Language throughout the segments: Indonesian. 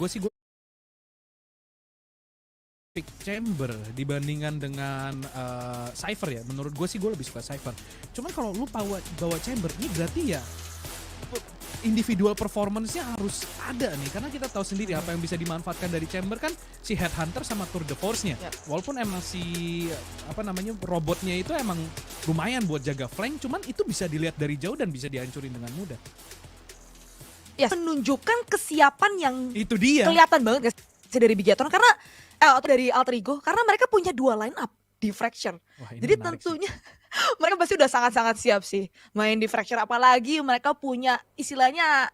gue sih pick Chamber dibandingkan dengan Cypher ya. Menurut gue sih gue lebih suka Cypher. Cuman kalau lu bawa Chamber ini berarti ya individual performance-nya harus ada nih, karena kita tahu sendiri apa yang bisa dimanfaatkan dari Chamber kan si Headhunter sama Tour de Force-nya. Walaupun emang si robotnya itu emang lumayan buat jaga flank, cuman itu bisa dilihat dari jauh dan bisa dihancurin dengan mudah. Ya, menunjukkan kesiapan yang itu dia kelihatan banget guys dari Bigetron karena atau dari Alter Ego karena mereka punya dua line up di Fracture. Jadi tentunya mereka pasti udah sangat-sangat siap sih main di Fracture, apalagi mereka punya istilahnya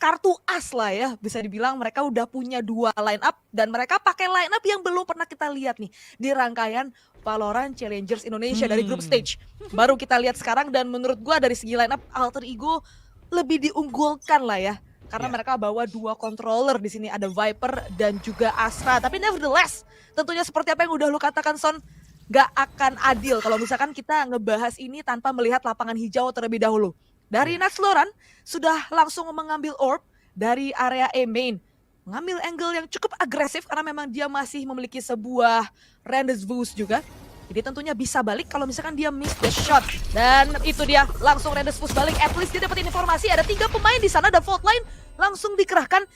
kartu as lah ya, bisa dibilang mereka udah punya dua line up dan mereka pakai line up yang belum pernah kita lihat nih di rangkaian Valorant Challengers Indonesia dari group stage. Baru kita lihat sekarang dan menurut gua dari segi line up Alter Ego lebih diunggulkan lah ya. Karena mereka bawa dua controller di sini, ada Viper dan juga Astra. Tapi nevertheless, tentunya seperti apa yang udah lu katakan Son, gak akan adil kalau misalkan kita ngebahas ini tanpa melihat lapangan hijau terlebih dahulu. Dari Natsloran sudah langsung mengambil orb dari area A main. Mengambil angle yang cukup agresif karena memang dia masih memiliki sebuah rendezvous juga. Jadi tentunya bisa balik kalau misalkan dia miss the shot. Dan itu dia langsung rendezvous balik. At least dia dapat informasi ada 3 pemain di sana dan fault line langsung dikerahkan.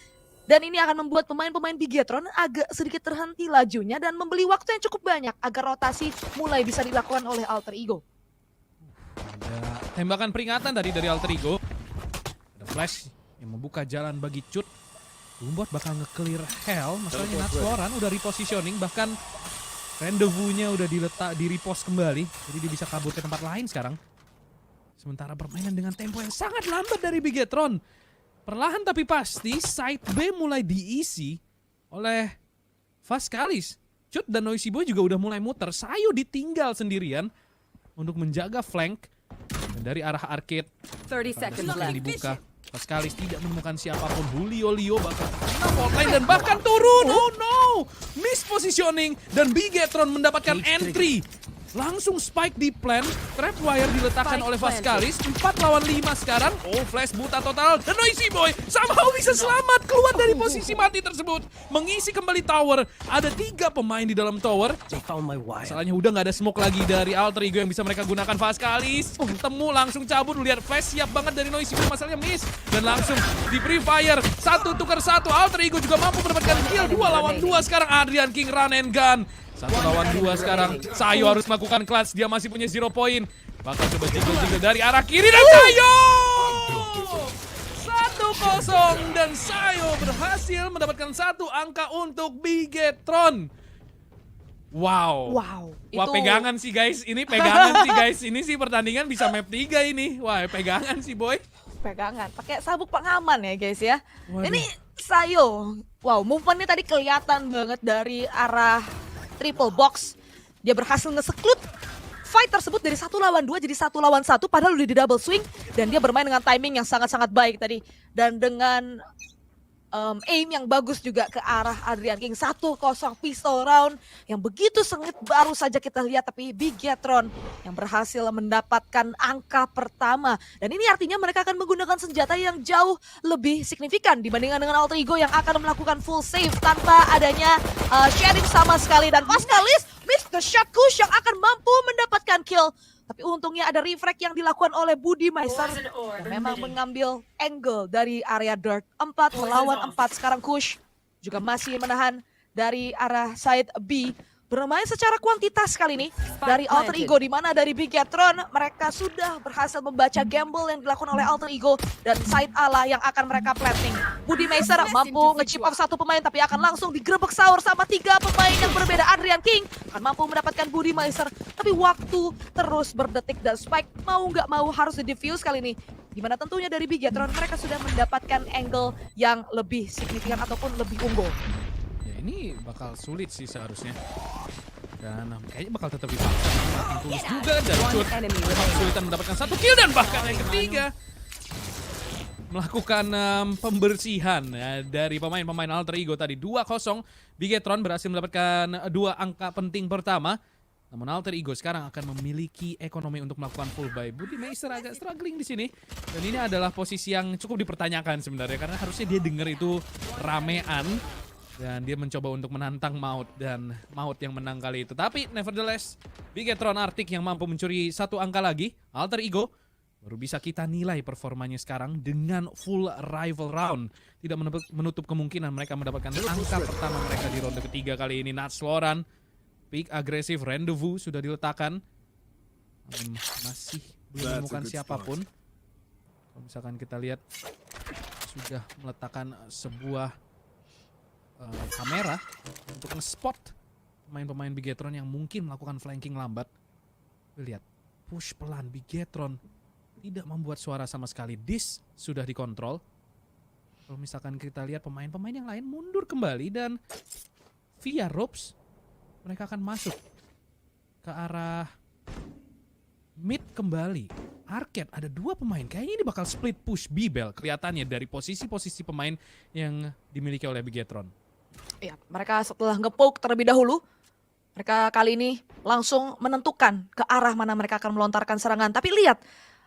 Dan ini akan membuat pemain-pemain Bigetron agak sedikit terhenti lajunya dan membeli waktu yang cukup banyak agar rotasi mulai bisa dilakukan oleh Alter Ego. Ada tembakan peringatan dari Alter Ego. Ada flash yang membuka jalan bagi Cut. Gumbot bakal nge-clear hell. Masalahnya Natsloran udah repositioning, bahkan rendezvous-nya udah di repost kembali. Jadi dia bisa kabur ke tempat lain sekarang. Sementara permainan dengan tempo yang sangat lambat dari Bigetron. Perlahan tapi pasti side B mulai diisi oleh Vascalis. Cut dan Noisy Boy juga udah mulai muter. Sayo ditinggal sendirian untuk menjaga flank. Dan dari arah arcade 30 seconds yang left. dibuka. Vascalis tidak menemukan siapapun. Julio bahkan terkena fault line dan bahkan turun. Oh no! Miss positioning dan Bigetron mendapatkan entry. Langsung spike di plan, trapwire diletakkan oleh Vascalis, 4 lawan 5 sekarang. Oh, flash buta total, dan Noisy Boy somehow bisa selamat keluar dari posisi mati tersebut. Mengisi kembali tower, ada 3 pemain di dalam tower. Masalahnya udah gak ada smoke lagi dari Alter Ego yang bisa mereka gunakan. Vascalis ketemu langsung cabut, lihat flash siap banget dari Noisy Boy, masalahnya miss. Dan langsung di free fire, 1 tukar 1, Alter Ego juga mampu mendapatkan kill. 2 lawan 2 sekarang, Adrian King run and gun. 1 lawan 2 sekarang, Sayo harus melakukan clutch, dia masih punya 0 point. Bakal coba jingle dari arah kiri dan Sayo! 1-0 dan Sayo berhasil mendapatkan 1 angka untuk Bigetron. Wow. Wah, pegangan sih guys, ini pegangan sih guys. Ini sih pertandingan bisa map 3 ini. Wah, pegangan sih boy. Pegangan, pakai sabuk pengaman ya guys ya. Waduh. Ini Sayo, wow movementnya tadi kelihatan banget dari arah triple box. Dia berhasil nge-seclude fight tersebut dari 1 lawan 2 jadi 1 lawan 1 padahal udah di double swing. Dan dia bermain dengan timing yang sangat-sangat baik tadi. Dan dengan aim yang bagus juga ke arah Adrian King. 1-0 pistol round yang begitu sengit baru saja kita lihat. Tapi Bigetron yang berhasil mendapatkan angka pertama. Dan ini artinya mereka akan menggunakan senjata yang jauh lebih signifikan dibandingkan dengan Alter Ego yang akan melakukan full save tanpa adanya sharing sama sekali. Dan Vascalis miss the shot Kush yang akan mampu mendapatkan kill. Tapi untungnya ada refrag yang dilakukan oleh Budi Meister yang memang mengambil angle dari area dirt. 4 melawan 4 sekarang Kush juga masih menahan dari arah side B. Bermain secara kuantitas kali ini dari Alter Ego, di mana dari Bigetron mereka sudah berhasil membaca gamble yang dilakukan oleh Alter Ego dan side A lah yang akan mereka planting. Budi Meister mampu nge-chip off 1 pemain tapi akan langsung digerebek sahur sama 3 pemain yang berbeda. Adrian King akan mampu mendapatkan Budi Meister tapi waktu terus berdetik dan Spike mau nggak mau harus di-defuse kali ini. Dimana tentunya dari Bigetron mereka sudah mendapatkan angle yang lebih signifikan ataupun lebih unggul. Ini bakal sulit sih seharusnya. Dan kayaknya bakal tetap dipaksa. Tulus juga dan Cut memang kesulitan mendapatkan 1 kill dan bahkan yang ketiga melakukan pembersihan ya, dari pemain-pemain Alter Ego tadi. 2-0 Bigetron berhasil mendapatkan 2 angka penting pertama. Namun Alter Ego sekarang akan memiliki ekonomi untuk melakukan full buy. Budimeister agak struggling di sini. Dan ini adalah posisi yang cukup dipertanyakan sebenarnya. Karena harusnya dia dengar itu ramean. Dan dia mencoba untuk menantang Maut. Dan Maut yang menang kali itu. Tapi nevertheless, Bigetron Arctic yang mampu mencuri satu angka lagi. Alter Ego baru bisa kita nilai performanya sekarang dengan full rival round. Tidak menutup kemungkinan mereka mendapatkan angka pertama mereka di ronde ketiga kali ini. Natsloran, pick agresif, rendezvous sudah diletakkan. Namun masih belum menemukan siapapun. Kalau misalkan kita lihat, sudah meletakkan sebuah kamera untuk nge-spot pemain-pemain Bigetron yang mungkin melakukan flanking lambat. Lihat, push pelan Bigetron. Tidak membuat suara sama sekali. Dis sudah dikontrol. Kalau misalkan kita lihat pemain-pemain yang lain mundur kembali dan via ropes mereka akan masuk ke arah mid kembali. Arcade ada 2 pemain. Kayaknya ini bakal split push B-Bell kelihatannya dari posisi-posisi pemain yang dimiliki oleh Bigetron. Iya, mereka setelah nge-poke terlebih dahulu, mereka kali ini langsung menentukan ke arah mana mereka akan melontarkan serangan. Tapi lihat,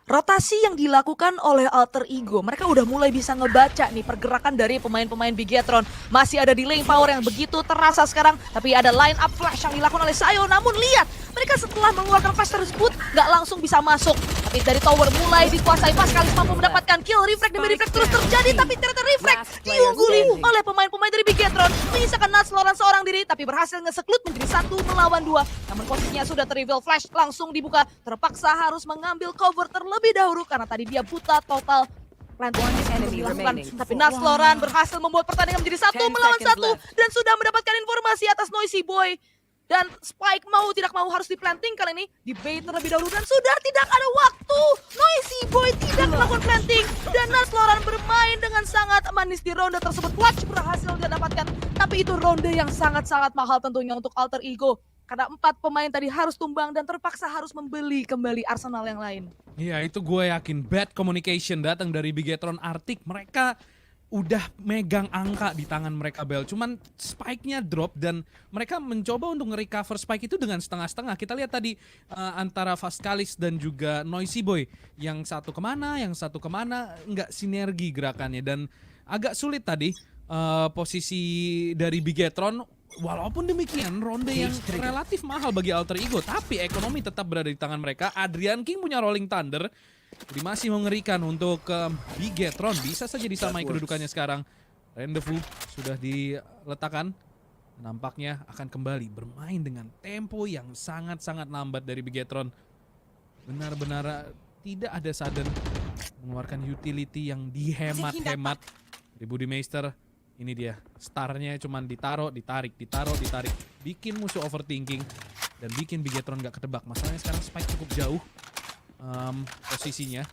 rotasi yang dilakukan oleh Alter Ego, mereka udah mulai bisa ngebaca nih pergerakan dari pemain-pemain Bigetron. Masih ada delaying power yang begitu terasa sekarang, tapi ada line up flash yang dilakukan oleh Sayo. Namun lihat, mereka setelah mengeluarkan flash tersebut nggak langsung bisa masuk. Tapi dari tower mulai dikuasai, Pascalis mampu mendapatkan kill. Refract demi refract terus terjadi, tapi ternyata refract diungguli oleh pemain-pemain dari Bigetron. Menyisakan Natsloran seorang diri, tapi berhasil nge-seclude menjadi 1 melawan 2. Namun posisinya sudah ter-reveal, flash langsung dibuka. Terpaksa harus mengambil cover terlebih dahulu karena tadi dia buta total. Tapi Natsloran berhasil membuat pertandingan menjadi 1 melawan 1 dan sudah mendapatkan informasi atas Noisy Boy. Dan Spike mau tidak mau harus di-planting kali ini. Di-bait terlebih dahulu dan sudah tidak ada waktu. Noisy Boy tidak melakukan planting. Dan Natsloran bermain dengan sangat manis di ronde tersebut. Clutch berhasil dia dapatkan. Tapi itu ronde yang sangat-sangat mahal tentunya untuk Alter Ego. Karena 4 pemain tadi harus tumbang dan terpaksa harus membeli kembali arsenal yang lain. Iya, itu gue yakin bad communication datang dari Bigetron Arctic. Mereka udah megang angka di tangan mereka, Bel. Cuman spike-nya drop dan mereka mencoba untuk nge-recover spike itu dengan setengah-setengah. Kita lihat tadi antara Pascalis dan juga Noisy Boy. Yang satu kemana, nggak sinergi gerakannya. Dan agak sulit tadi posisi dari Bigetron. Walaupun demikian, ronde yang relatif mahal bagi Alter Ego. Tapi ekonomi tetap berada di tangan mereka. Adrian King punya Rolling Thunder. Jadi masih mengerikan untuk Bigetron. Bisa saja disamai kedudukannya sekarang. Rendezvous sudah diletakkan. Nampaknya akan kembali bermain dengan tempo yang sangat-sangat lambat dari Bigetron. Benar-benar tidak ada sudden mengeluarkan utility yang dihemat-hemat. Di Budimeister, ini dia. Starnya cuman ditarik. Bikin musuh overthinking. Dan bikin Bigetron gak ketebak. Masalahnya sekarang Spike cukup jauh. Posisinya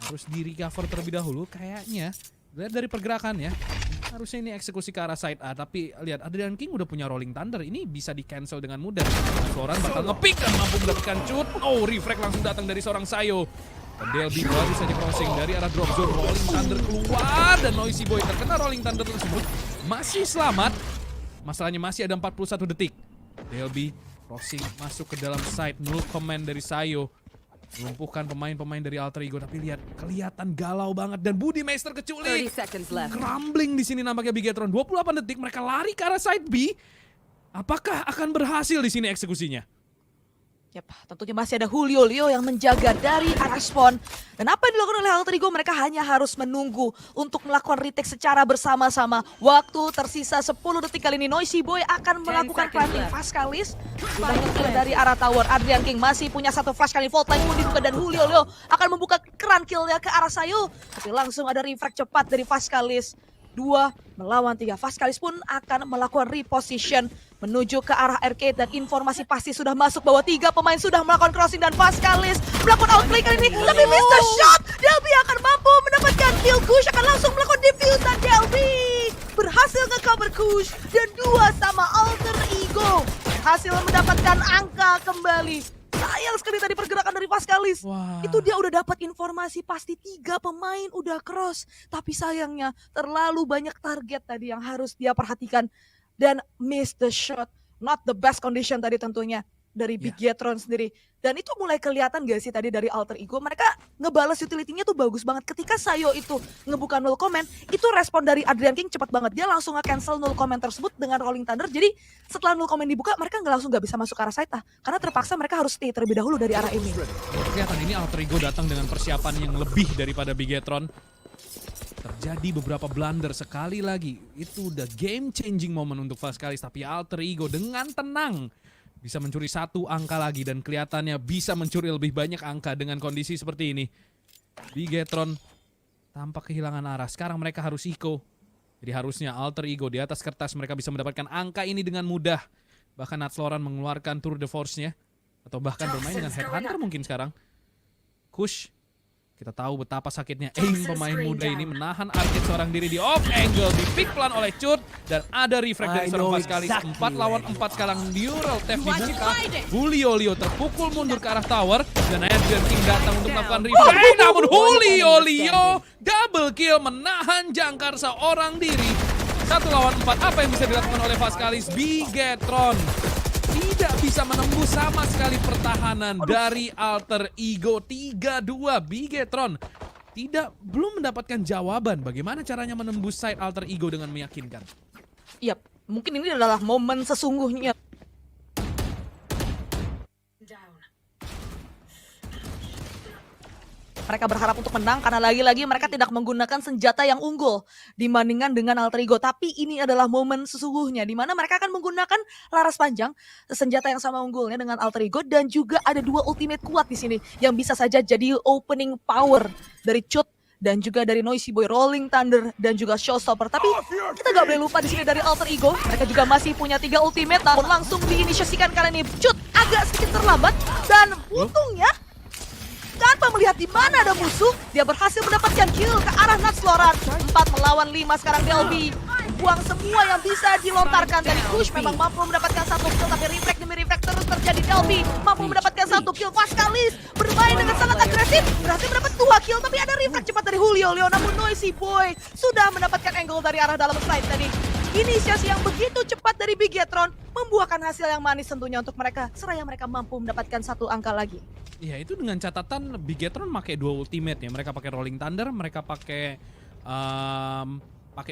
harus di recover terlebih dahulu kayaknya. Lihat dari pergerakannya harusnya ini eksekusi ke arah side A, tapi lihat Adrian King udah punya Rolling Thunder, ini bisa di cancel dengan mudah. Floran bakal ngepick dan mampu mendapatkan shoot. Oh, refract langsung datang dari seorang Sayo. Dan DLB baru saja crossing dari arah drop zone. Rolling Thunder keluar dan Noisy Boy terkena Rolling Thunder tersebut masih selamat. Masalahnya masih ada 41 detik. DLB crossing masuk ke dalam side, null command dari Sayo. Melumpuhkan pemain-pemain dari Alter Ego, tapi lihat kelihatan galau banget dan Budimeister keculik. Crumbling di sini nampaknya Bigetron. 28 detik mereka lari ke arah side B. Apakah akan berhasil di sini eksekusinya? Yap, tentunya masih ada Julio Leo yang menjaga dari arah spawn. Dan apa yang dilakukan oleh Alter Ego, mereka hanya harus menunggu untuk melakukan retake secara bersama-sama. Waktu tersisa 10 detik kali ini. Noisy Boy akan melakukan planting. Pascalis sudah nge-kill dari arah tower. Adrian King masih punya 1 flash kali. Volt Line pun dibuka dan Julio Leo akan membuka keran killnya ke arah Sayo. Tapi langsung ada refract cepat dari Pascalis. 2 melawan 3. Pascalis pun akan melakukan reposition menuju ke arah arcade dan informasi pasti sudah masuk bahwa 3 pemain sudah melakukan crossing dan Pascalis melakukan outplay kali ini, tapi miss the shot. Delby akan mampu mendapatkan kill. Kush akan langsung melakukan defuse dan Delby berhasil nge-cover Kush dan 2 sama Alter Ego berhasil mendapatkan angka kembali. Sayang sekali tadi pergerakan dari Pascalis. Itu dia udah dapat informasi pasti 3 pemain udah cross, tapi sayangnya terlalu banyak target tadi yang harus dia perhatikan. Dan miss the shot, not the best condition tadi tentunya. dari Ya. Bigetron sendiri. Dan itu mulai kelihatan gak sih tadi dari Alter Ego, mereka ngebales utility-nya tuh bagus banget. Ketika Sayo itu ngebuka null comment, itu respon dari Adrian King cepat banget. Dia langsung nge-cancel null comment tersebut dengan Rolling Thunder. Jadi setelah null comment dibuka, mereka langsung gak bisa masuk ke arah site karena terpaksa mereka harus stay terlebih dahulu dari arah ini. Kelihatan ini Alter Ego datang dengan persiapan yang lebih daripada Bigetron. Terjadi beberapa blunder sekali lagi. Itu udah game changing moment untuk Vascalis. Tapi Alter Ego dengan tenang bisa mencuri 1 angka lagi dan kelihatannya bisa mencuri lebih banyak angka dengan kondisi seperti ini. Bigetron tampak kehilangan arah. Sekarang mereka harus eco. Jadi harusnya Alter Ego di atas kertas mereka bisa mendapatkan angka ini dengan mudah. Bahkan Natsloran mengeluarkan Tour de Force-nya. Atau bahkan bermain dengan Headhunter mungkin sekarang. Kush. Kita tahu betapa sakitnya aim pemain muda ini menahan arcade seorang diri di off angle, di pick pelan oleh Cut, dan ada refract dari seorang Vascalis. 4 lawan 4 sekarang Dural Theft dibuka. Julio Leo terpukul mundur ke arah tower dan Adrian King datang untuk melakukan refract. Namun Julio Leo double kill menahan jangkar seorang diri. 1 lawan 4, apa yang bisa dilakukan oleh Vascalis? Bigetron tidak bisa menembus sama sekali pertahanan dari Alter Ego. 3-2 Bigetron belum mendapatkan jawaban bagaimana caranya menembus side Alter Ego dengan meyakinkan. Yap, mungkin ini adalah momen sesungguhnya. Mereka berharap untuk menang karena lagi-lagi mereka tidak menggunakan senjata yang unggul dibandingkan dengan Alter Ego. Tapi ini adalah momen sesungguhnya di mana mereka akan menggunakan laras panjang, senjata yang sama unggulnya dengan Alter Ego, dan juga ada 2 ultimate kuat di sini yang bisa saja jadi opening power dari Cut dan juga dari Noisy Boy, Rolling Thunder dan juga Showstopper. Tapi kita gak boleh lupa di sini dari Alter Ego, mereka juga masih punya 3 ultimate, namun langsung diinisiasikan karena ini Cut agak sedikit terlambat dan untungnya tanpa melihat di mana ada musuh, dia berhasil mendapatkan kill ke arah Natsloran. 4 melawan 5 sekarang Delby. Buang semua yang bisa dilontarkan dari Kush, memang mampu mendapatkan 1 kill, tapi reflect demi reflect terus terjadi. Delby mampu mendapatkan 1 kill. Vascalis bermain dengan sangat agresif, berhasil mendapat 2 kill, tapi ada reflect cepat dari Julio Leo. Namun Noisy Boy sudah mendapatkan angle dari arah dalam side tadi. Inisiasi yang begitu cepat dari Bigetron membuahkan hasil yang manis tentunya untuk mereka, seraya mereka mampu mendapatkan 1 angka lagi. Ya itu dengan catatan Bigetron pakai 2 ultimate ya. Mereka pakai Rolling Thunder, mereka pakai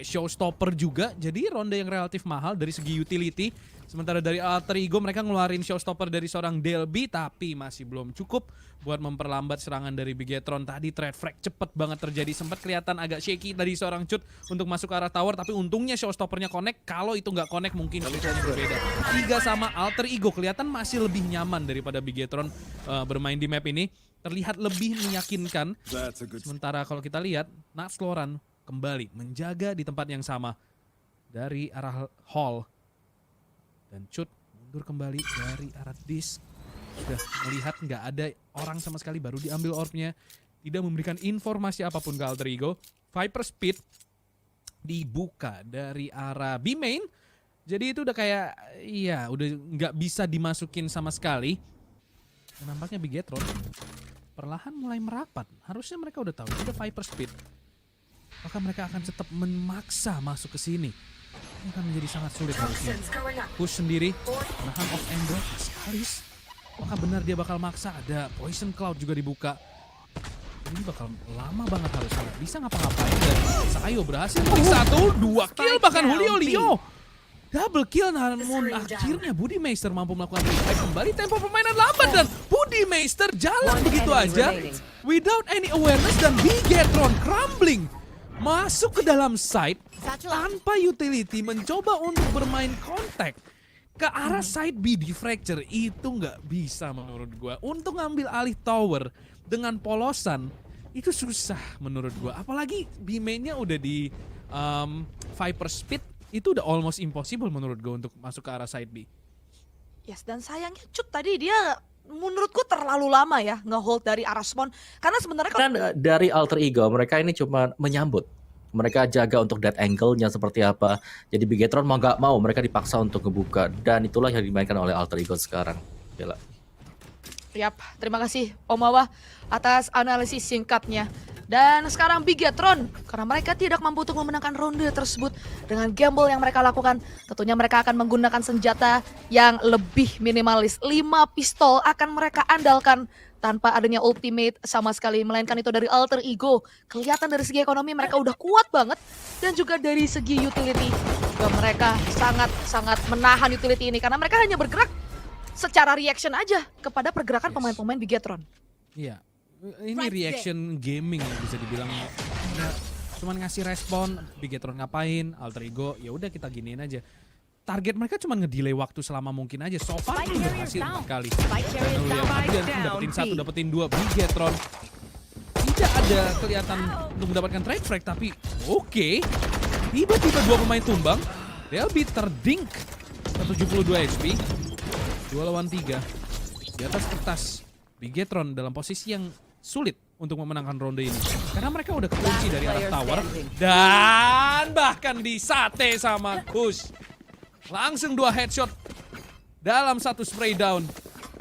Showstopper juga. Jadi ronde yang relatif mahal dari segi utility. Sementara dari Alter Ego mereka ngeluarin Showstopper dari seorang Delby, tapi masih belum cukup buat memperlambat serangan dari Bigetron. Tadi trade frag cepet banget terjadi, sempat kelihatan agak shaky dari seorang Cut untuk masuk ke arah tower, tapi untungnya Showstoppernya connect. Kalau itu nggak connect mungkin situasinya berbeda. 3 sama Alter Ego kelihatan masih lebih nyaman daripada Bigetron bermain di map ini. Terlihat lebih meyakinkan. Sementara kalau kita lihat Natsloran kembali menjaga di tempat yang sama dari arah hall. Dan Cut mundur kembali dari arah disk. Sudah melihat nggak ada orang sama sekali, baru diambil orbnya. Tidak memberikan informasi apapun ke Alter Ego. Viper Speed dibuka dari arah B main. Jadi itu udah kayak, iya udah nggak bisa dimasukin sama sekali. Dan nampaknya Bigetron perlahan mulai merapat. Harusnya mereka udah tahu, udah Viper Speed. Maka mereka akan tetap memaksa masuk ke sini. Ini akan menjadi sangat sulit harusnya. Push sendiri, menahan off angle, Vascalis. Apakah benar dia bakal maksa? Ada Poison Cloud juga dibuka. Ini bakal lama banget harusnya. Bisa ngapa-ngapain dan Sayo berhasil. 1, 2 kill bahkan Julio Leo. Double kill, namun akhirnya Budimeister mampu melakukan revive kembali. Tempo permainan lambat dan Budimeister jalan begitu aja. Without any awareness dan Bigetron crumbling. Masuk ke dalam site tanpa utility, mencoba untuk bermain kontak ke arah side B di fracture. Itu nggak bisa menurut gua. Untuk ngambil alih tower dengan polosan itu susah menurut gua. Apalagi B mainnya udah di Viper Speed, itu udah almost impossible menurut gua untuk masuk ke arah side B. Yes, dan sayangnya Cut tadi dia menurutku terlalu lama ya nge-hold dari arah spawn. Karena sebenarnya Kan dari Alter Ego mereka ini cuma menyambut. Mereka jaga untuk dead angle-nya seperti apa. Jadi Bigetron mau nggak mau mereka dipaksa untuk ngebuka. Dan itulah yang dimainkan oleh Alter Ego sekarang. Bella. Yap, terima kasih Om Awa atas analisis singkatnya. Dan sekarang Bigetron, karena mereka tidak mampu untuk memenangkan ronde tersebut dengan gamble yang mereka lakukan, tentunya mereka akan menggunakan senjata yang lebih minimalis. 5 pistol akan mereka andalkan tanpa adanya ultimate sama sekali, melainkan itu dari alter ego. Kelihatan dari segi ekonomi mereka udah kuat banget, dan juga dari segi utility juga mereka sangat menahan utility ini karena mereka hanya bergerak secara reaction aja kepada pergerakan pemain-pemain Bigetron. Iya, ini reaction gaming ya bisa dibilang. Ya, cuman ngasih respon, Bigetron ngapain, alter ego, ya udah kita giniin aja. Target mereka cuma ngedelay waktu selama mungkin aja. So far itu udah hasil 4 kali. Dan dapetin 1, dapetin 2, Bigetron tidak ada kelihatan untuk mendapatkan trade frag, tapi oke. Tiba-tiba 2 pemain tumbang, Delby terdink 172 HP, 2 lawan 3 di atas kertas. Bigetron dalam posisi yang sulit untuk memenangkan ronde ini karena mereka udah kekunci dari arah tower dan bahkan disate sama Kush. Langsung 2 headshot dalam 1 spray down.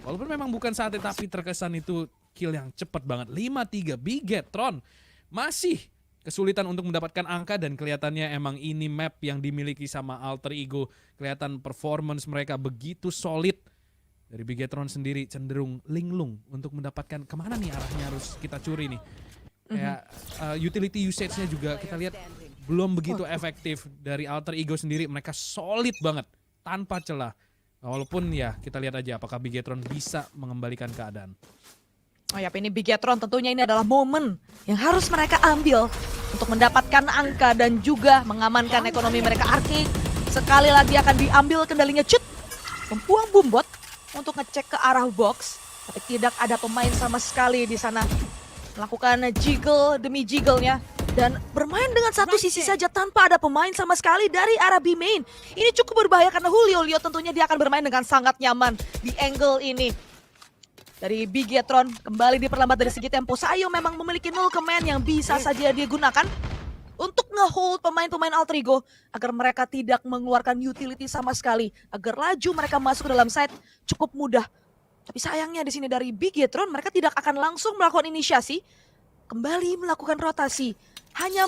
Walaupun memang bukan sate tapi terkesan itu kill yang cepat banget. 5-3 Bigetron masih kesulitan untuk mendapatkan angka dan kelihatannya emang ini map yang dimiliki sama alter ego. Kelihatan performance mereka begitu solid. Dari Bigetron sendiri cenderung linglung untuk mendapatkan kemana nih arahnya harus kita curi nih. Kayak utility usage-nya juga kita lihat belum begitu efektif. Dari alter ego sendiri mereka solid banget tanpa celah. Walaupun ya kita lihat aja apakah Bigetron bisa mengembalikan keadaan. Oh ya, ini Bigetron tentunya ini adalah momen yang harus mereka ambil untuk mendapatkan angka dan juga mengamankan ekonomi mereka. Arki sekali lagi akan diambil kendalinya Cut, membuang Bumbot untuk ngecek ke arah box, tapi tidak ada pemain sama sekali di sana. Melakukan jiggle demi jiggle-nya dan bermain dengan satu sisi saja tanpa ada pemain sama sekali dari arah B main. Ini cukup berbahaya karena Julio tentunya dia akan bermain dengan sangat nyaman di angle ini. Dari Bigetron kembali diperlambat dari segi tempo. Sayo memang memiliki null command yang bisa saja dia gunakan untuk nge-hold pemain-pemain alter ego agar mereka tidak mengeluarkan utility sama sekali, agar laju mereka masuk ke dalam site cukup mudah. Tapi sayangnya di sini dari Bigetron mereka tidak akan langsung melakukan inisiasi, kembali melakukan rotasi, hanya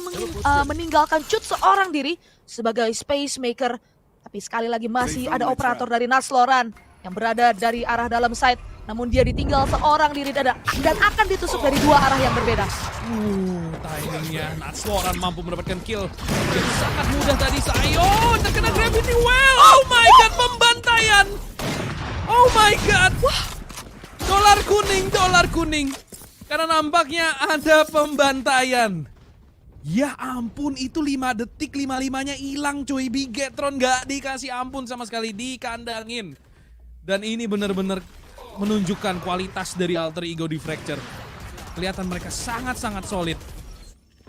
meninggalkan Cut seorang diri sebagai space maker. Tapi sekali lagi masih ada operator dari Nasloran yang berada dari arah dalam site. Namun dia ditinggal seorang diri dan akan ditusuk dari 2 arah yang berbeda. Timingnya Nasloran mampu mendapatkan kill. Jadi sangat mudah tadi. Sayo terkena gravity well. Oh my god, pembantaian. Oh my god. Wah. Dolar kuning. Karena nampaknya ada pembantaian. Ya ampun, itu 5 detik 5-5-nya hilang cuy. Bigetron gak dikasih ampun sama sekali, dikandangin. Dan ini benar-benar menunjukkan kualitas dari alter ego di Fracture. Kelihatan mereka sangat-sangat solid.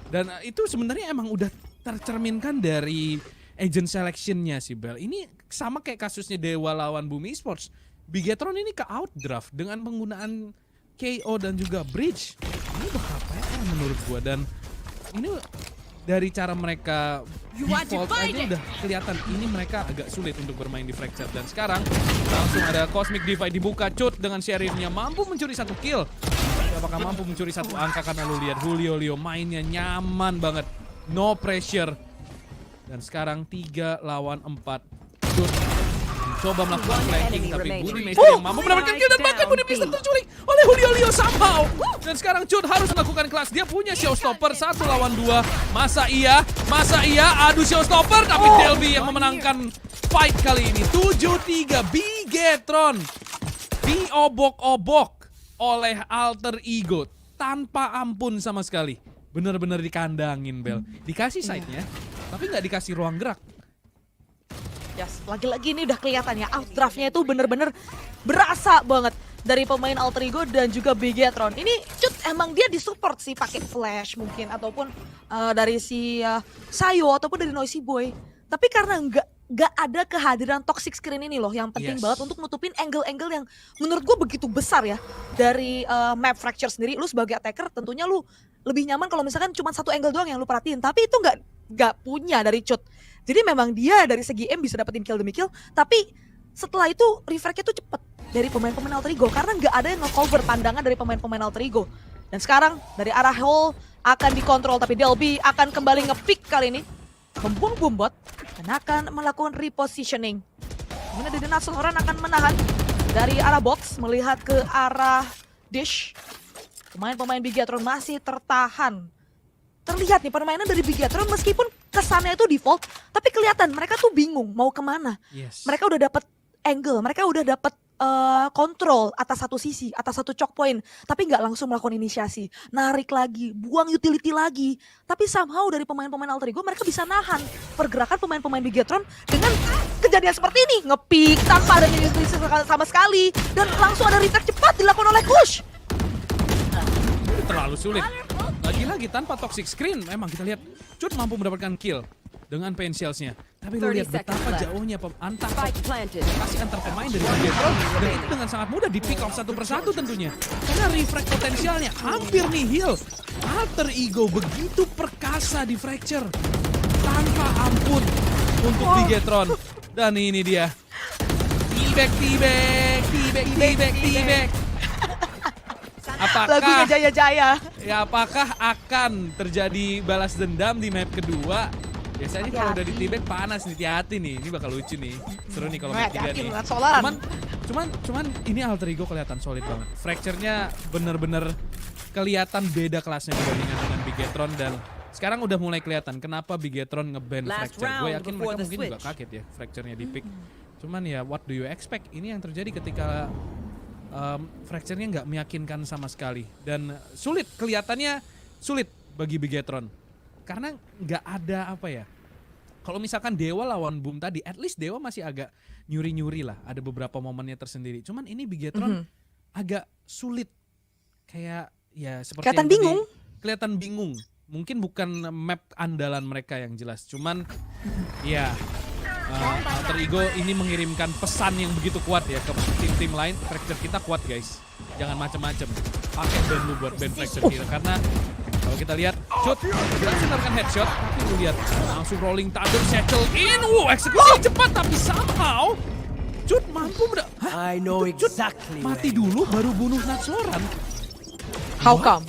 Dan itu sebenarnya emang udah tercerminkan dari agent selection-nya sih Bel. Ini sama kayak kasusnya Dewa lawan Bumi Esports. Bigetron ini ke outdraft dengan penggunaan KO dan juga bridge. Ini bakal PR menurut gua, dan ini dari cara mereka default aja udah kelihatan ini mereka agak sulit untuk bermain di Fracture. Dan sekarang langsung ada Cosmic Divide dibuka. Cut dengan sheriffnya mampu mencuri 1 kill. Apakah mampu mencuri 1 angka karena lu lihat Julio mainnya nyaman banget, no pressure. Dan sekarang 3 lawan 4. Cut coba melakukan flanking tapi Budi Meister yang mampu mendapatkan kill dan bahkan Budi Meister terculik oleh Julio somehow. Dan sekarang Cut harus melakukan kelas. Dia punya showstopper 1 lawan 2. Masa iya? Adu showstopper tapi Delby yang memenangkan fight kali ini. 7-3 Bigetron diobok-obok oleh alter ego tanpa ampun sama sekali. Bener-bener dikandangin Bel. Dikasih side-nya tapi nggak dikasih ruang gerak. Yes, lagi-lagi ini udah kelihatan ya, outdraft-nya itu bener-bener berasa banget dari pemain alter ego dan juga Bigetron. Ini Cut emang dia disupport sih pakai flash mungkin ataupun dari si Sayo ataupun dari Noisy Boy. Tapi karena nggak ada kehadiran toxic screen ini loh yang penting banget untuk nutupin angle-angle yang menurut gue begitu besar ya dari map Fracture sendiri. Lu sebagai attacker tentunya lu lebih nyaman kalau misalkan cuma 1 angle doang yang lu perhatiin, tapi itu nggak punya dari Cut. Jadi memang dia dari segi aim bisa dapetin kill demi kill, tapi setelah itu refrag-nya tuh cepet dari pemain-pemain alter ego karena nggak ada yang nge-cover pandangan dari pemain-pemain alter ego. Dan sekarang dari arah hole akan dikontrol, tapi Delby akan kembali nge-pick kali ini. Membuang Boombot dan akan melakukan repositioning. Kemudian dari Natsloran akan menahan dari arah box, melihat ke arah dish. Pemain-pemain Bigetron masih tertahan. Terlihat nih permainan dari Bigetron meskipun kesannya itu default, tapi kelihatan mereka tuh bingung mau kemana. Yes. Mereka udah dapat angle, mereka udah dapat kontrol atas satu sisi, atas satu choke point, tapi nggak langsung melakukan inisiasi, narik lagi, buang utility lagi. Tapi somehow dari pemain-pemain Alter Ego mereka bisa nahan pergerakan pemain-pemain Bigetron dengan kejadian seperti ini, nge-pick tanpa ada inisiasi sama sekali, dan langsung ada retake cepat dilakukan oleh Kush. Terlalu sulit. Lagi-lagi tanpa toxic screen, memang kita lihat Cut mampu mendapatkan kill dengan Pencils-nya. Tapi lu 30 lihat betapa seconds left. jauhnya antar Spike planted. lokasi antar pemain dari Bigetron, dan itu dengan sangat mudah di pick off satu persatu tentunya. Karena refract potensialnya hampir nihil. Alter Ego begitu perkasa di fracture tanpa ampun untuk Bigetron. Dan ini dia. T-back. Lagunya Apakah Jaya-Jaya. apakah akan terjadi balas dendam di map kedua? Biasanya kalau udah di T-back panas nih, hati-hati nih. Ini bakal lucu nih. Seru nih kalau map 3 Hati-hati nih. melihat Solaran. Cuman ini Alter Ego kelihatan solid banget. Fracture-nya bener-bener kelihatan beda kelasnya dibandingkan dengan Bigetron, dan sekarang udah mulai kelihatan kenapa Bigetron nge-ban Last Fracture. Gue round yakin before mereka the mungkin juga switch. kaget ya Fracture-nya di pick. Cuman ya what do you expect? Ini yang terjadi ketika Fracture-nya nggak meyakinkan sama sekali, dan kelihatannya sulit bagi Bigetron karena nggak ada apa ya. Kalau misalkan Dewa lawan Boom tadi, at least Dewa masih agak nyuri-nyuri lah, ada beberapa momennya tersendiri. Cuman ini Bigetron agak sulit, kayak ya seperti Kelihatan yang tadi, bingung. kelihatan bingung. Mungkin bukan map andalan mereka yang jelas, cuman ya Alter Ego ini mengirimkan pesan yang begitu kuat ya ke tim-tim lain. Fracture kita kuat guys, jangan macem-macem. Pakai band lu buat band Fracture kita, karena kalau kita lihat Cut berhasil melakukan headshot, tapi lu lihat langsung rolling thunder settle in. Eksekusi cepat, tapi somehow Cut mampu I know Cut exactly. mati dulu baru bunuh Natsloran. How come?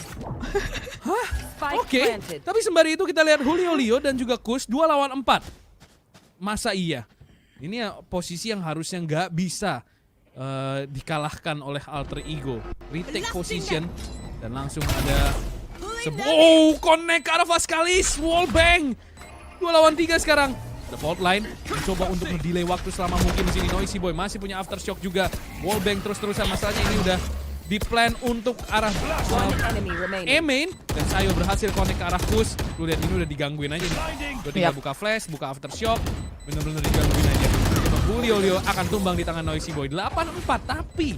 Spike Oke, planted. tapi sembari itu kita lihat Julio Leo dan juga Kush 2 lawan 4. Masa iya? Ini ya posisi yang harusnya nggak bisa dikalahkan oleh Alter Ego. Retake position dan langsung ada connect ke arah Vaskalis, wallbang. 2 lawan 3 sekarang. The fault line mencoba untuk ngedelay waktu selama mungkin di sini. Noisy Boy masih punya aftershock juga. Wallbang terus-terusan, masalahnya ini udah di plan untuk arah One enemy remaining. E-main, dan Sayo berhasil connect ke arah Kush. Lu lihat ini udah digangguin aja nih. Udah tinggal buka flash, buka aftershock. Bener-bener digangguin aja. Julio akan tumbang di tangan Noisy Boy. 8-4, tapi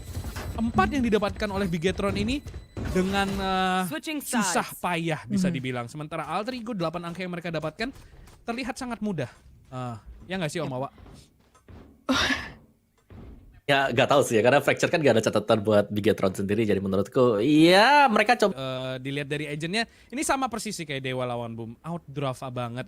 4 yang didapatkan oleh Bigetron ini dengan Switching susah sides. payah bisa dibilang. Sementara Alter Ego 8 angka yang mereka dapatkan terlihat sangat mudah. Ya nggak sih Om Awa? Ya nggak tahu sih ya, karena Fracture kan nggak ada catatan buat Bigetron sendiri, jadi menurutku iya mereka coba. Dilihat dari agentnya, ini sama persis sih kayak Dewa lawan Boom. Outdraft banget.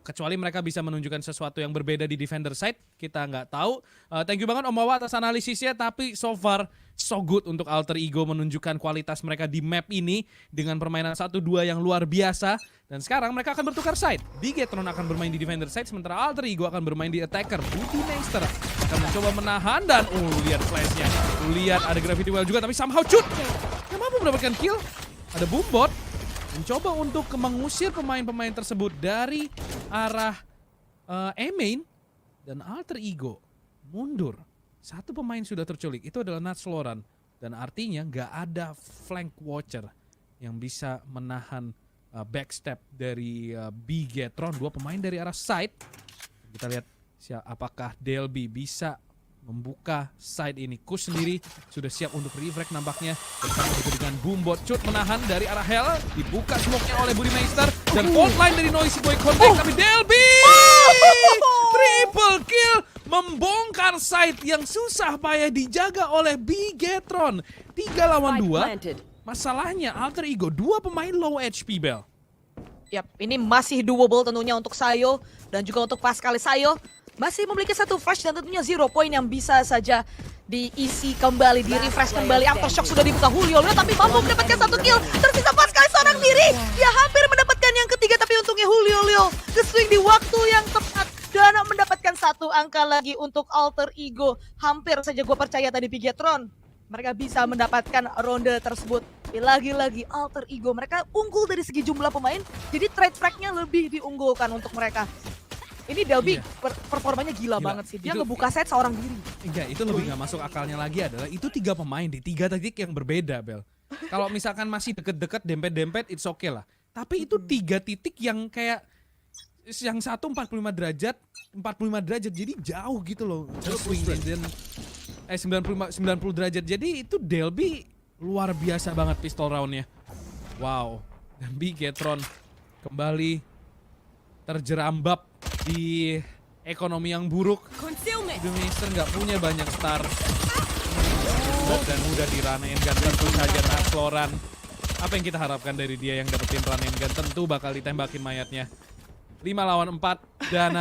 Kecuali mereka bisa menunjukkan sesuatu yang berbeda di defender side, kita nggak tahu. Thank you banget Om Wawa atas analisisnya, tapi so far so good untuk Alter Ego menunjukkan kualitas mereka di map ini dengan permainan 1-2 yang luar biasa. Dan sekarang mereka akan bertukar side. Bigetron akan bermain di defender side, sementara Alter Ego akan bermain di attacker. Budimeister akan mencoba menahan, dan lihat flashnya. Lihat ada Gravity Well juga, tapi somehow Cut yang mampu mendapatkan kill. Ada Boombot mencoba untuk mengusir pemain-pemain tersebut dari arah E-main, dan Alter Ego mundur. Satu pemain sudah terculik, itu adalah Natsloran, dan artinya nggak ada flank watcher yang bisa menahan backstep dari Bigetron. 2 pemain dari arah side. Kita lihat apakah Delby bisa membuka side ini. Kush sendiri sudah siap untuk refrag nampaknya. Bersama dengan Boombot. Cut menahan dari arah Hell. Dibuka smoke-nya oleh Budimeister. Dan fault line dari Noisy Boy connect. Tapi Delby! Triple kill! Membongkar side yang susah payah dijaga oleh Bigetron. 3 lawan 2. Planted. Masalahnya Alter Ego 2 pemain low HP, Bel. Yap, ini masih doable tentunya untuk Sayo dan juga untuk Pascalis Sayo. masih memiliki satu flash dan tentunya 0 point yang bisa saja diisi kembali, di refresh kembali. Aftershock sudah dibuka Julio, tapi mampu mendapatkan satu kill. Tersisa Pascal seorang diri. Dia hampir mendapatkan yang ketiga, tapi untungnya Julio ke-swing di waktu yang tepat dan mendapatkan satu angka lagi untuk Alter Ego. Hampir saja gue percaya tadi Bigetron mereka bisa mendapatkan ronde tersebut. Lagi-lagi Alter Ego mereka unggul dari segi jumlah pemain, jadi trade frag-nya lebih diunggulkan untuk mereka. Ini Delby performanya gila banget sih. Dia ngebuka set seorang diri. Enggak, itu lebih nggak masuk akalnya lagi adalah itu 3 pemain di 3 titik yang berbeda, Bel. Kalau misalkan masih deket-deket, dempet-dempet, it's okay lah. Tapi itu 3 titik yang kayak yang satu 45 derajat, jadi jauh gitu loh. Swing dan 90 derajat. Jadi itu Delby luar biasa banget pistol roundnya. Wow. Dan Bigetron kembali terjerambab di ekonomi yang buruk. Concealment. Budimeister nggak punya banyak star. Dan udah di run and gun tentu saja Naxloran. Apa yang kita harapkan dari dia yang dapetin run and gun? Tentu bakal ditembakin mayatnya. 5 lawan 4 dan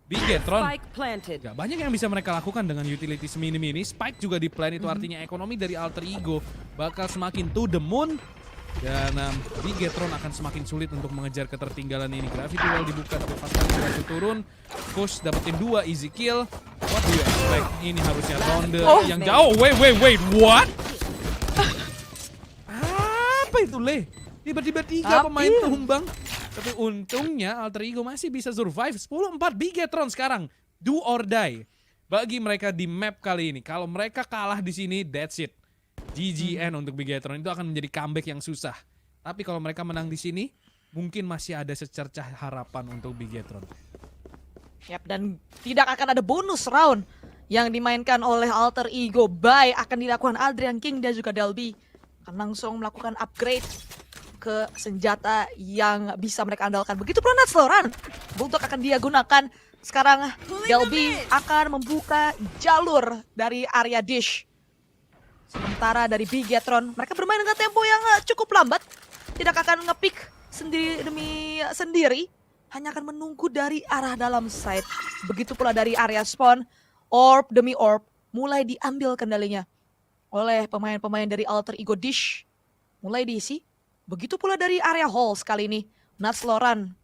Bigetron. Spike planted. Gak banyak yang bisa mereka lakukan dengan utility semini-mini. Spike juga di plan, itu artinya ekonomi dari Alter Ego bakal semakin to the moon. Dan Bigetron akan semakin sulit untuk mengejar ketertinggalan ini. Gravity Well dibuka tapi Pascal berhasil turun. Push dapetin 2 easy kill. What do you expect? Ini harusnya ronde yang jauh. Wait, what? Apa itu, Le? Tiba-tiba 3 pemain tumbang. Tapi untungnya Alter Ego masih bisa survive. 10-4 Bigetron sekarang. Do or die. Bagi mereka di map kali ini. Kalau mereka kalah di sini, that's it. GGN untuk Bigetron. Itu akan menjadi comeback yang susah. Tapi kalau mereka menang di sini, mungkin masih ada secercah harapan untuk Bigetron. Yap, dan tidak akan ada bonus round yang dimainkan oleh Alter Ego. Bye akan dilakukan Adrian King dan juga Delby. Akan langsung melakukan upgrade ke senjata yang bisa mereka andalkan. Begitu pula Naxloran. Untuk akan dia gunakan. Sekarang Delby akan membuka jalur dari area dish. Sementara dari Bigetron, mereka bermain dengan tempo yang cukup lambat. Tidak akan nge-pick sendiri demi sendiri. Hanya akan menunggu dari arah dalam side. Begitu pula dari area spawn. Orb demi orb mulai diambil kendalinya oleh pemain-pemain dari Alter Ego Dish. Mulai diisi. Begitu pula dari area halls kali ini. Naxloran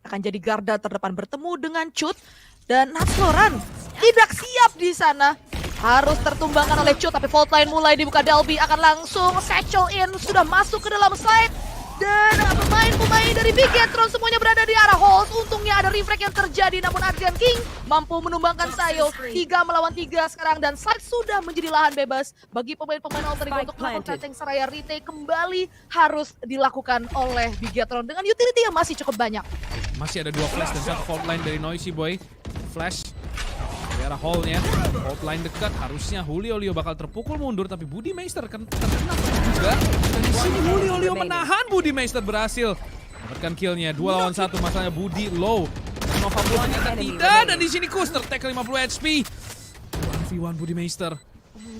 akan jadi garda terdepan bertemu dengan Cut. Dan Naxloran tidak siap di sana. Harus tertumbangkan oleh Cut, tapi fault line mulai dibuka. Delby akan langsung satchel in, sudah masuk ke dalam side. Dan pemain-pemain dari Bigetron semuanya berada di arah halls. Untungnya ada refrag yang terjadi, namun Adrian King mampu menumbangkan Sayo. 3 melawan 3 sekarang dan side sudah menjadi lahan bebas bagi pemain-pemain Alter Ego untuk melakukan tank seraya retake kembali harus dilakukan oleh Bigetron dengan utility yang masih cukup banyak. Masih ada 2 flash dan 1 fault line dari Noisy Boy. Flash di arah hall-nya, fault line dekat, harusnya Julio bakal terpukul mundur, tapi Budimeister terkena juga. Dan di sini Julio menahan, Budimeister berhasil dapatkan kill-nya. 2 lawan 1, masalahnya Budi low. Nova Blue ternyata tidak, dan di sini Kuster tag 50 HP. 1v1 Budimeister.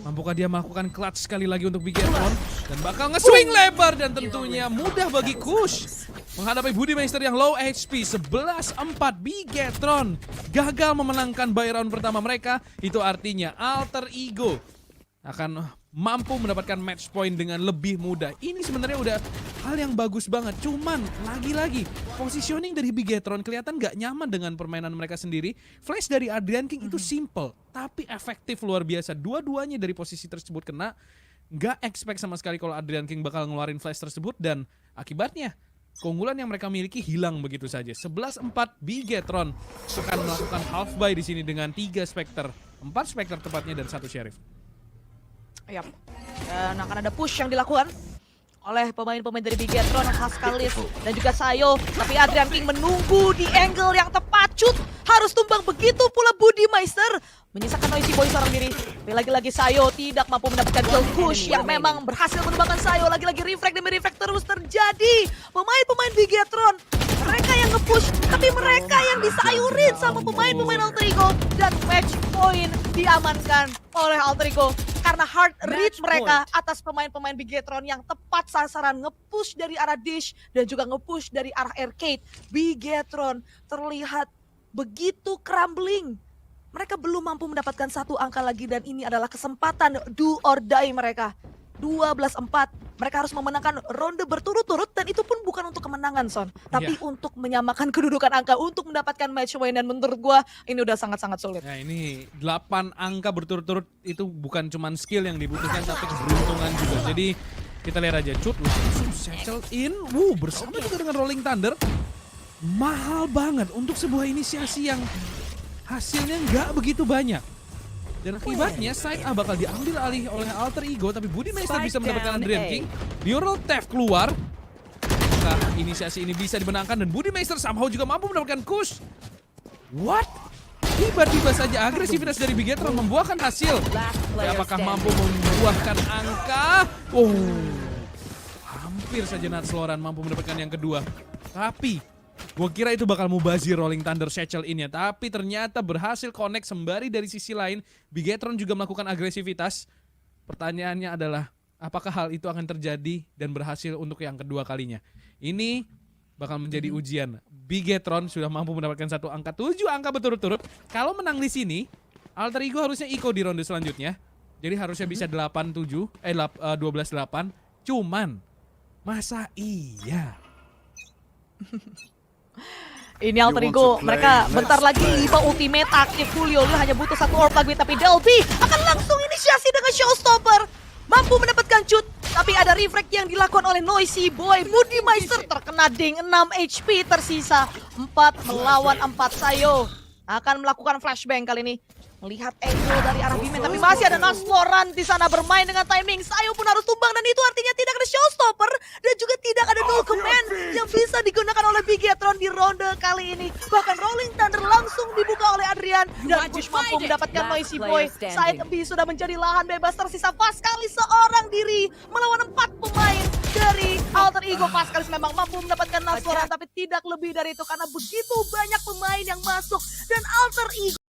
Mampukah dia melakukan clutch sekali lagi untuk Bigetron dan bakal nge-swing lebar dan tentunya mudah bagi Kush menghadapi Budimeister yang low HP. 11-4 Bigetron gagal memenangkan buy round pertama mereka. Itu artinya Alter Ego akan mampu mendapatkan match point dengan lebih mudah. Ini sebenarnya udah hal yang bagus banget. Cuman lagi-lagi positioning dari Bigetron kelihatan gak nyaman dengan permainan mereka sendiri. Flash dari Adrian King itu simple tapi efektif luar biasa. Dua-duanya dari posisi tersebut kena. Gak expect sama sekali kalau Adrian King bakal ngeluarin flash tersebut dan akibatnya keunggulan yang mereka miliki hilang begitu saja. 11-4 Bigetron akan melakukan half buy di sini dengan 3 Spectre, 4 Spectre tepatnya dan 1 Sheriff. Yap. Dan akan ada push yang dilakukan oleh pemain-pemain dari Bigetron, Haskalis dan juga Sayo. Tapi Adrian King menunggu di angle yang tepat. Cut harus tumbang, begitu pula Budimeister menyisakan Noisy Boy seorang diri. Tapi lagi-lagi Sayo tidak mampu mendapatkan kill. Push yang memang berhasil menumbangkan Sayo. Lagi-lagi refrag demi refrag terus terjadi. Pemain-pemain Bigetron mereka yang nge-push, tapi mereka yang disayurin sama pemain-pemain Alter Ego. Dan match point diamankan oleh Alter Ego karena hard read mereka atas pemain-pemain Bigetron yang tepat sasaran, nge-push dari arah dish dan juga nge-push dari arah arcade. Bigetron terlihat begitu crumbling Mereka belum mampu mendapatkan satu angka lagi dan ini adalah kesempatan do or die mereka. 12-4. Mereka harus memenangkan ronde berturut-turut dan itu pun bukan untuk kemenangan, Son. Tapi untuk menyamakan kedudukan angka, untuk mendapatkan match win. Dan menurut gua ini udah sangat-sangat sulit. Nah ini 8 angka berturut-turut itu bukan cuma skill yang dibutuhkan tapi keberuntungan juga. Jadi kita lihat aja, Cut langsung settle in. Bersama juga dengan Rolling Thunder. Mahal banget untuk sebuah inisiasi yang hasilnya nggak begitu banyak. Dan akibatnya side A bakal diambil alih oleh Alter Ego, tapi Budi Meister bisa mendapatkan Adrian King. Neural Theft keluar. Nah, inisiasi ini bisa dimenangkan dan Budi Meister somehow juga mampu mendapatkan kush. What? Tiba-tiba saja agresivitas dari Bigetron membuahkan hasil. Apakah mampu membuahkan angka? Hampir saja Nats Loran mampu mendapatkan yang kedua. Tapi gue kira itu bakal mubazir Rolling Thunder Satchel in-nya, tapi ternyata berhasil connect sembari dari sisi lain Bigetron juga melakukan agresivitas. Pertanyaannya adalah apakah hal itu akan terjadi dan berhasil untuk yang kedua kalinya. Ini bakal menjadi ujian. Bigetron sudah mampu mendapatkan 7 angka berturut-turut. Kalau menang di sini, Alter Ego harusnya eco di ronde selanjutnya. Jadi harusnya bisa 12-8. Cuman masa iya? Ini Alter Ego, mereka bentar lagi 5 ultimate aktif. Julio hanya butuh 1 orb lagi, tapi Delby akan langsung inisiasi dengan Showstopper. Mampu mendapatkan cut, tapi ada reflect yang dilakukan oleh Noisy Boy. Budi Meister terkena ding, 6 HP tersisa. 4 melawan 4, Sayo akan melakukan flashbang kali ini. Melihat angle dari arah Bimen, tapi masih ada Nats Loran di sana bermain dengan timing. Sayo pun harus tumbang dan itu artinya tidak ada Showstopper dan juga tidak ada dual command yang bisa digunakan oleh Bigetron di ronde kali ini. Bahkan Rolling Thunder langsung dibuka oleh Adrian dan Push mampu mendapatkan Noisy Boy. Side B sudah menjadi lahan bebas, tersisa Pascalis seorang diri melawan 4 pemain dari Alter Ego. Pascalis memang mampu mendapatkan Nats Loran tapi tidak lebih dari itu karena begitu banyak pemain yang masuk dan Alter Ego